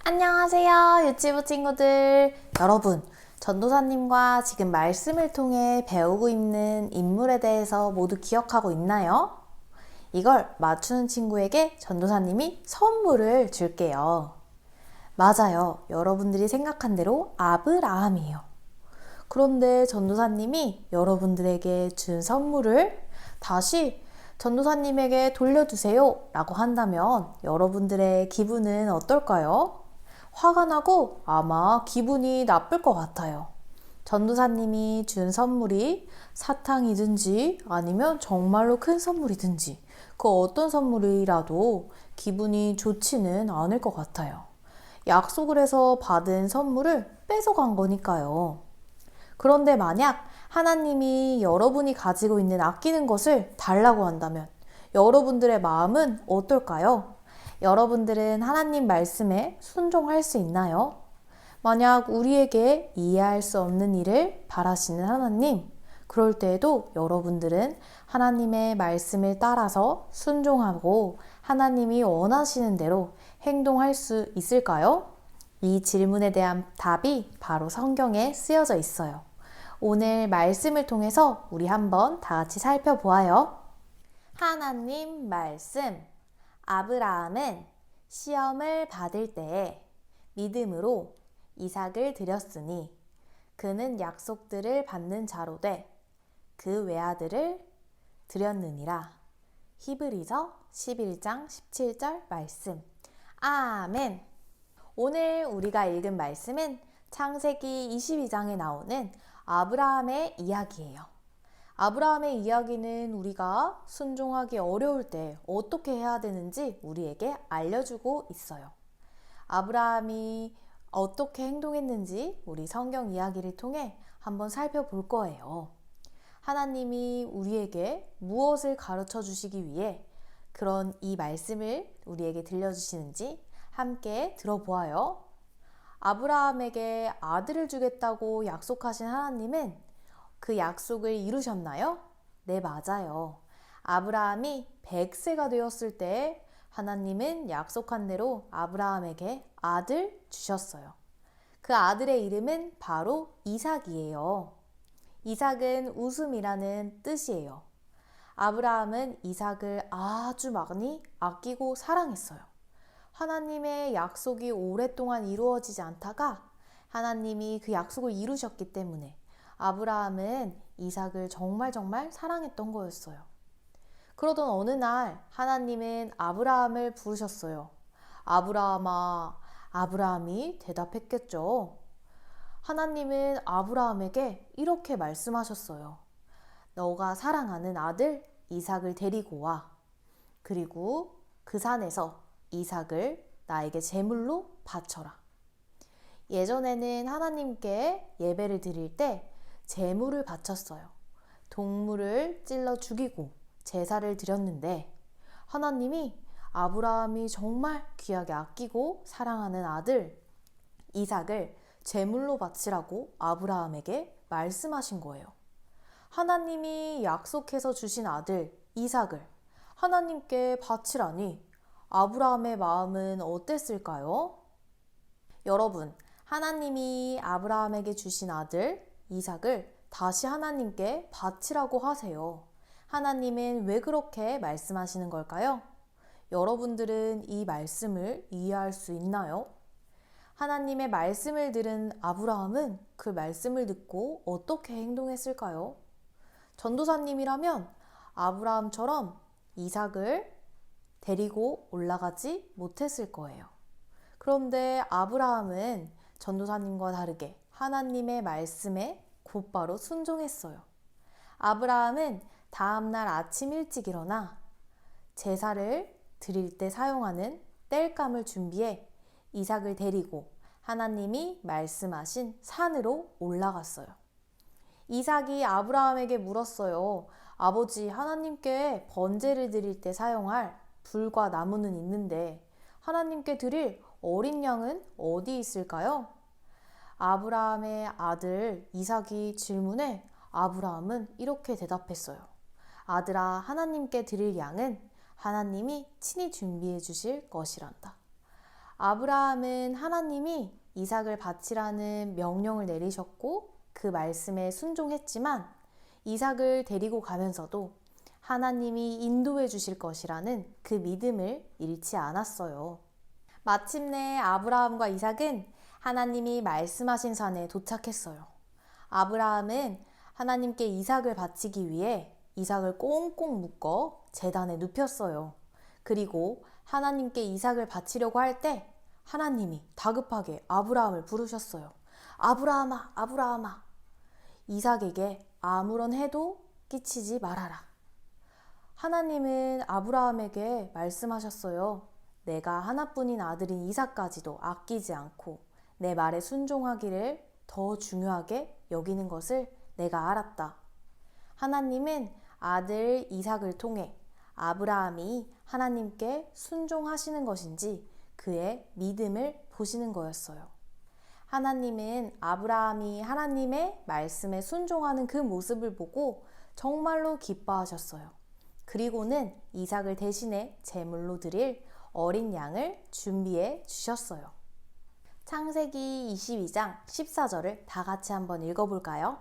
안녕하세요, 유치부 친구들. 여러분, 전도사님과 지금 말씀을 통해 배우고 있는 인물에 대해서 모두 기억하고 있나요? 이걸 맞추는 친구에게 전도사님이 선물을 줄게요. 맞아요. 여러분들이 생각한 대로 아브라함이에요. 그런데 전도사님이 여러분들에게 준 선물을 다시 전도사님에게 돌려주세요 라고 한다면 여러분들의 기분은 어떨까요? 화가 나고 아마 기분이 나쁠 것 같아요. 전도사님이 준 선물이 사탕이든지 아니면 정말로 큰 선물이든지 그 어떤 선물이라도 기분이 좋지는 않을 것 같아요. 약속을 해서 받은 선물을 뺏어간 거니까요. 그런데 만약 하나님이 여러분이 가지고 있는 아끼는 것을 달라고 한다면 여러분들의 마음은 어떨까요? 여러분들은 하나님 말씀에 순종할 수 있나요? 만약 우리에게 이해할 수 없는 일을 바라시는 하나님, 그럴 때에도 여러분들은 하나님의 말씀을 따라서 순종하고 하나님이 원하시는 대로 행동할 수 있을까요? 이 질문에 대한 답이 바로 성경에 쓰여져 있어요. 오늘 말씀을 통해서 우리 한번 다 같이 살펴보아요. 하나님 말씀. 아브라함은 시험을 받을 때에 믿음으로 이삭을 드렸으니 그는 약속들을 받는 자로 돼 그 외아들을 드렸느니라. 히브리서 11장 17절 말씀. 아멘. 오늘 우리가 읽은 말씀은 창세기 22장에 나오는 아브라함의 이야기예요. 아브라함의 이야기는 우리가 순종하기 어려울 때 어떻게 해야 되는지 우리에게 알려주고 있어요. 아브라함이 어떻게 행동했는지 우리 성경 이야기를 통해 한번 살펴볼 거예요. 하나님이 우리에게 무엇을 가르쳐 주시기 위해 그런 이 말씀을 우리에게 들려주시는지 함께 들어보아요. 아브라함에게 아들을 주겠다고 약속하신 하나님은 그 약속을 이루셨나요? 네, 맞아요. 아브라함이 100세가 되었을 때 하나님은 약속한 대로 아브라함에게 아들 주셨어요. 그 아들의 이름은 바로 이삭이에요. 이삭은 웃음이라는 뜻이에요. 아브라함은 이삭을 아주 많이 아끼고 사랑했어요. 하나님의 약속이 오랫동안 이루어지지 않다가 하나님이 그 약속을 이루셨기 때문에 아브라함은 이삭을 정말 사랑했던 거였어요. 그러던 어느 날 하나님은 아브라함을 부르셨어요. 아브라함아, 아브라함이 대답했겠죠. 하나님은 아브라함에게 이렇게 말씀하셨어요. 너가 사랑하는 아들 이삭을 데리고 와. 그리고 그 산에서 이삭을 나에게 제물로 바쳐라. 예전에는 하나님께 예배를 드릴 때 제물을 바쳤어요. 동물을 찔러 죽이고 제사를 드렸는데 하나님이 아브라함이 정말 귀하게 아끼고 사랑하는 아들 이삭을 제물로 바치라고 아브라함에게 말씀하신 거예요. 하나님이 약속해서 주신 아들 이삭을 하나님께 바치라니 아브라함의 마음은 어땠을까요? 여러분, 하나님이 아브라함에게 주신 아들 이삭을 다시 하나님께 바치라고 하세요. 하나님은 왜 그렇게 말씀하시는 걸까요? 여러분들은 이 말씀을 이해할 수 있나요? 하나님의 말씀을 들은 아브라함은 그 말씀을 듣고 어떻게 행동했을까요? 전도사님이라면 아브라함처럼 이삭을 데리고 올라가지 못했을 거예요. 그런데 아브라함은 전도사님과 다르게 하나님의 말씀에 곧바로 순종했어요. 아브라함은 다음날 아침 일찍 일어나 제사를 드릴 때 사용하는 땔감을 준비해 이삭을 데리고 하나님이 말씀하신 산으로 올라갔어요. 이삭이 아브라함에게 물었어요. 아버지, 하나님께 번제를 드릴 때 사용할 불과 나무는 있는데 하나님께 드릴 어린 양은 어디 있을까요? 아브라함의 아들 이삭이 질문에 아브라함은 이렇게 대답했어요. 아들아, 하나님께 드릴 양은 하나님이 친히 준비해 주실 것이란다. 아브라함은 하나님이 이삭을 바치라는 명령을 내리셨고 그 말씀에 순종했지만 이삭을 데리고 가면서도 하나님이 인도해 주실 것이라는 그 믿음을 잃지 않았어요. 마침내 아브라함과 이삭은 하나님이 말씀하신 산에 도착했어요. 아브라함은 하나님께 이삭을 바치기 위해 이삭을 꽁꽁 묶어 제단에 눕혔어요. 그리고 하나님께 이삭을 바치려고 할 때 하나님이 다급하게 아브라함을 부르셨어요. 아브라함아, 아브라함아. 이삭에게 아무런 해도 끼치지 말아라. 하나님은 아브라함에게 말씀하셨어요. 내가 하나뿐인 아들인 이삭까지도 아끼지 않고 내 말에 순종하기를 더 중요하게 여기는 것을 내가 알았다. 하나님은 아들 이삭을 통해 아브라함이 하나님께 순종하시는 것인지 그의 믿음을 보시는 거였어요. 하나님은 아브라함이 하나님의 말씀에 순종하는 그 모습을 보고 정말로 기뻐하셨어요. 그리고는 이삭을 대신해 제물로 드릴 어린 양을 준비해 주셨어요. 창세기 22장 14절을 다 같이 한번 읽어볼까요?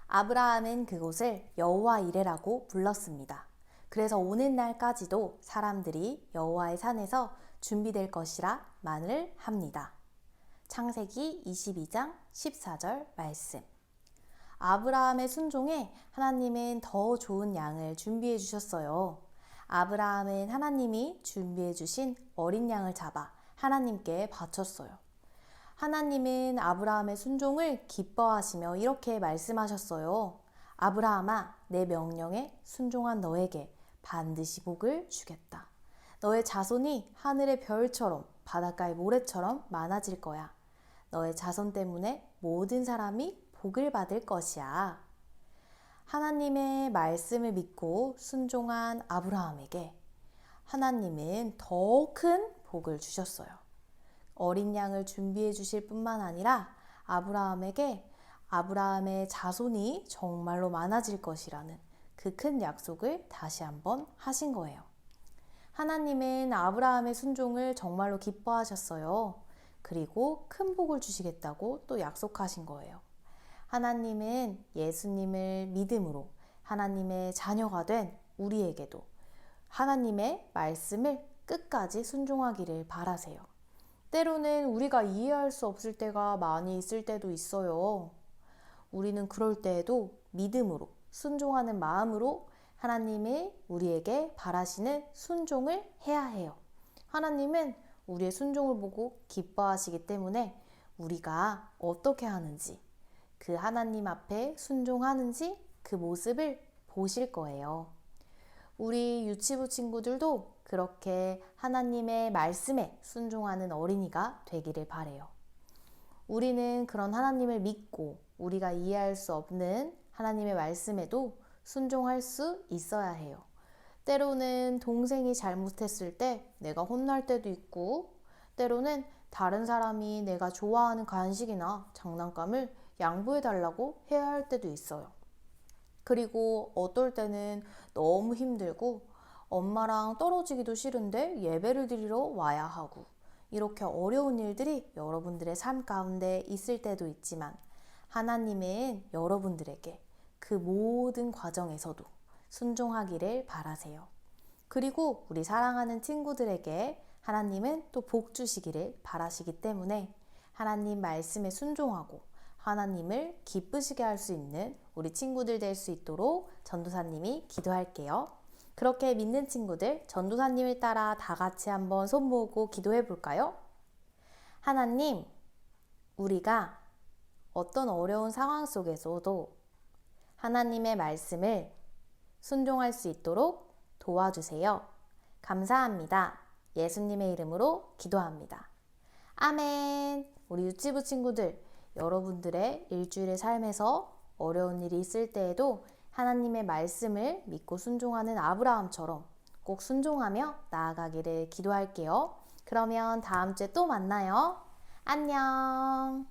아브라함은 그곳을 여호와 이레라고 불렀습니다. 그래서 오는 날까지도 사람들이 여호와의 산에서 준비될 것이라 말을 합니다. 창세기 22장 14절 말씀. 아브라함의 순종에 하나님은 더 좋은 양을 준비해 주셨어요. 아브라함은 하나님이 준비해 주신 어린 양을 잡아 하나님께 바쳤어요. 하나님은 아브라함의 순종을 기뻐하시며 이렇게 말씀하셨어요. 아브라함아, 내 명령에 순종한 너에게 반드시 복을 주겠다. 너의 자손이 하늘의 별처럼 바닷가의 모래처럼 많아질 거야. 너의 자손 때문에 모든 사람이 복을 받을 것이야. 하나님의 말씀을 믿고 순종한 아브라함에게 하나님은 더 큰 복을 주셨어요. 어린 양을 준비해 주실 뿐만 아니라 아브라함에게 아브라함의 자손이 정말로 많아질 것이라는 그 큰 약속을 다시 한번 하신 거예요. 하나님은 아브라함의 순종을 정말로 기뻐하셨어요. 그리고 큰 복을 주시겠다고 또 약속하신 거예요. 하나님은 예수님을 믿음으로 하나님의 자녀가 된 우리에게도 하나님의 말씀을 끝까지 순종하기를 바라세요. 때로는 우리가 이해할 수 없을 때가 많이 있을 때도 있어요. 우리는 그럴 때에도 믿음으로 순종하는 마음으로 하나님이 우리에게 바라시는 순종을 해야 해요. 하나님은 우리의 순종을 보고 기뻐하시기 때문에 우리가 어떻게 하는지, 그 하나님 앞에 순종하는지 그 모습을 보실 거예요. 우리 유치부 친구들도 그렇게 하나님의 말씀에 순종하는 어린이가 되기를 바래요. 우리는 그런 하나님을 믿고 우리가 이해할 수 없는 하나님의 말씀에도 순종할 수 있어야 해요. 때로는 동생이 잘못했을 때 내가 혼날 때도 있고, 때로는 다른 사람이 내가 좋아하는 간식이나 장난감을 양보해달라고 해야 할 때도 있어요. 그리고 어떨 때는 너무 힘들고 엄마랑 떨어지기도 싫은데 예배를 드리러 와야 하고, 이렇게 어려운 일들이 여러분들의 삶 가운데 있을 때도 있지만 하나님은 여러분들에게 그 모든 과정에서도 순종하기를 바라세요. 그리고 우리 사랑하는 친구들에게 하나님은 또 복 주시기를 바라시기 때문에 하나님 말씀에 순종하고 하나님을 기쁘시게 할 수 있는 우리 친구들 될 수 있도록 전도사님이 기도할게요. 그렇게 믿는 친구들, 전도사님을 따라 다 같이 한번 손 모으고 기도해 볼까요? 하나님, 우리가 어떤 어려운 상황 속에서도 하나님의 말씀을 순종할 수 있도록 도와주세요. 감사합니다. 예수님의 이름으로 기도합니다. 아멘. 우리 유치부 친구들, 여러분들의 일주일의 삶에서 어려운 일이 있을 때에도 하나님의 말씀을 믿고 순종하는 아브라함처럼 꼭 순종하며 나아가기를 기도할게요. 그러면 다음 주에 또 만나요. 안녕.